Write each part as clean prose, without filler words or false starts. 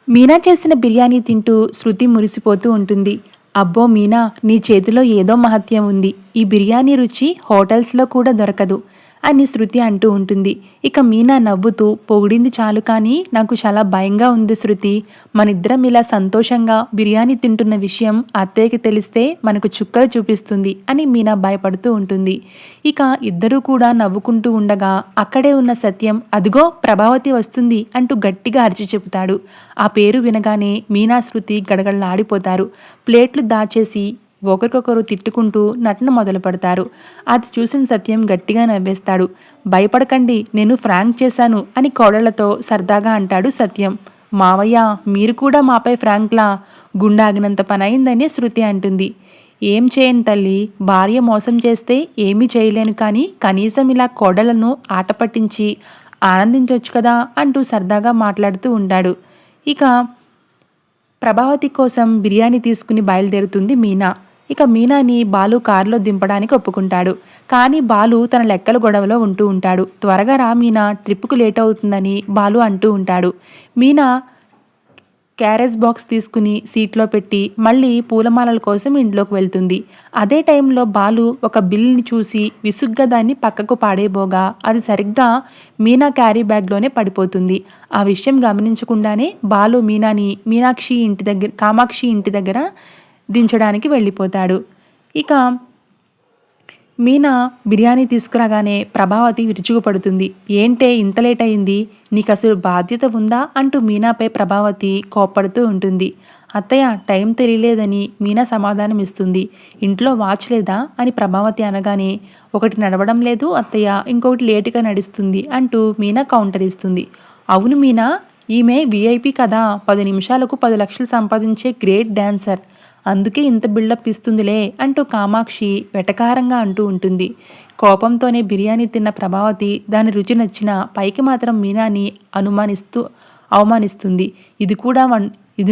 మీనా చేసిన బిర్యానీ తింటూ శృతి మురిసిపోతూ ఉంటుంది. అబ్బో మీనా, నీ చేతిలో ఏదో మహత్యం ఉంది. ఈ బిర్యానీ రుచి హోటల్స్లో కూడా దొరకదు అని శృతి అంటూ ఉంటుంది. ఇక మీనా నవ్వుతూ, పొగిడింది చాలు కానీ నాకు చాలా భయంగా ఉంది శృతి. మనిద్దరం ఇలా సంతోషంగా బిర్యానీ తింటున్న విషయం అత్తయ్యకి తెలిస్తే మనకు చుక్కలు చూపిస్తుంది అని మీనా భయపడుతూ ఉంటుంది. ఇక ఇద్దరూ కూడా నవ్వుకుంటూ ఉండగా అక్కడే ఉన్న సత్యం, అదిగో ప్రభావతి వస్తుంది అంటూ గట్టిగా అరిచి చెబుతాడు. ఆ పేరు వినగానే మీనా, శృతి గడగడలాడిపోతారు. ప్లేట్లు దాచేసి ఒకరికొకరు తిట్టుకుంటూ నటన మొదలు పెడతారు. అది చూసిన సత్యం గట్టిగా నవ్వేస్తాడు. భయపడకండి, నేను ఫ్రాంక్ చేశాను అని కోడళ్లతో సరదాగా అంటాడు సత్యం. మావయ్య, మీరు కూడా మాపై ఫ్రాంక్లా? గుండాగినంత పనయిందని శృతి అంటుంది. ఏం చేయను తల్లి, భార్య మోసం చేస్తే ఏమీ చేయలేను కానీ కనీసం ఇలా కోడలను ఆట పట్టించి ఆనందించొచ్చు కదా అంటూ సరదాగా మాట్లాడుతూ ఉంటాడు. ఇక ప్రభావతి కోసం బిర్యానీ తీసుకుని బయలుదేరుతుంది మీనా. ఇక మీనాని బాలు కారులో దింపడానికి ఒప్పుకుంటాడు. కానీ బాలు తన లెక్కల గొడవలో ఉంటూ ఉంటాడు. త్వరగా రా మీనా, ట్రిప్పుకు లేట్ అవుతుందని బాలు అంటూ ఉంటాడు. మీనా క్యారేజ్ బాక్స్ తీసుకుని సీట్లో పెట్టి మళ్ళీ పూలమాలల కోసం ఇంట్లోకి వెళ్తుంది. అదే టైంలో బాలు ఒక బిల్ని చూసి విసుగ్గా దాన్ని పక్కకు పాడేయబోగా అది సరిగ్గా మీనా క్యారీ బ్యాగ్లోనే పడిపోతుంది. ఆ విషయం గమనించకుండానే బాలు మీనాని కామాక్షి ఇంటి దగ్గర దించడానికి వెళ్ళిపోతాడు. ఇక మీనా బిర్యానీ తీసుకురాగానే ప్రభావతి విరుచుకుపడుతుంది. ఏంటే ఇంత లేట్ అయింది, నీకు అసలు బాధ్యత ఉందా అంటూ మీనాపై ప్రభావతి కోప్పడుతూ ఉంటుంది. అత్తయ్య, టైం తెలియలేదని మీనా సమాధానం ఇస్తుంది. ఇంట్లో వాచ్ లేదా అని ప్రభావతి అనగానే, ఒకటి నడవడం లేదు అత్తయ్య, ఇంకొకటి లేటుగా నడుస్తుంది అంటూ మీనా కౌంటర్ ఇస్తుంది. అవును మీనా, ఈమె విఐపి కదా, 10 నిమిషాలకు 10 లక్షలు సంపాదించే గ్రేట్ డాన్సర్, అందుకే ఇంత బిల్డప్ ఇస్తుందిలే అంటూ కామాక్షి వెటకారంగా అంటూ ఉంటుంది. కోపంతోనే బిర్యానీ తిన్న ప్రభావతి దాని రుచి నచ్చిన పైకి మాత్రం మీనాని అవమానిస్తుంది. ఇది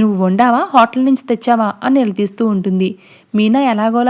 నువ్వు వండావా, హోటల్ నుంచి తెచ్చావా అని నిలదీస్తూ ఉంటుంది. మీనా ఎలాగోలా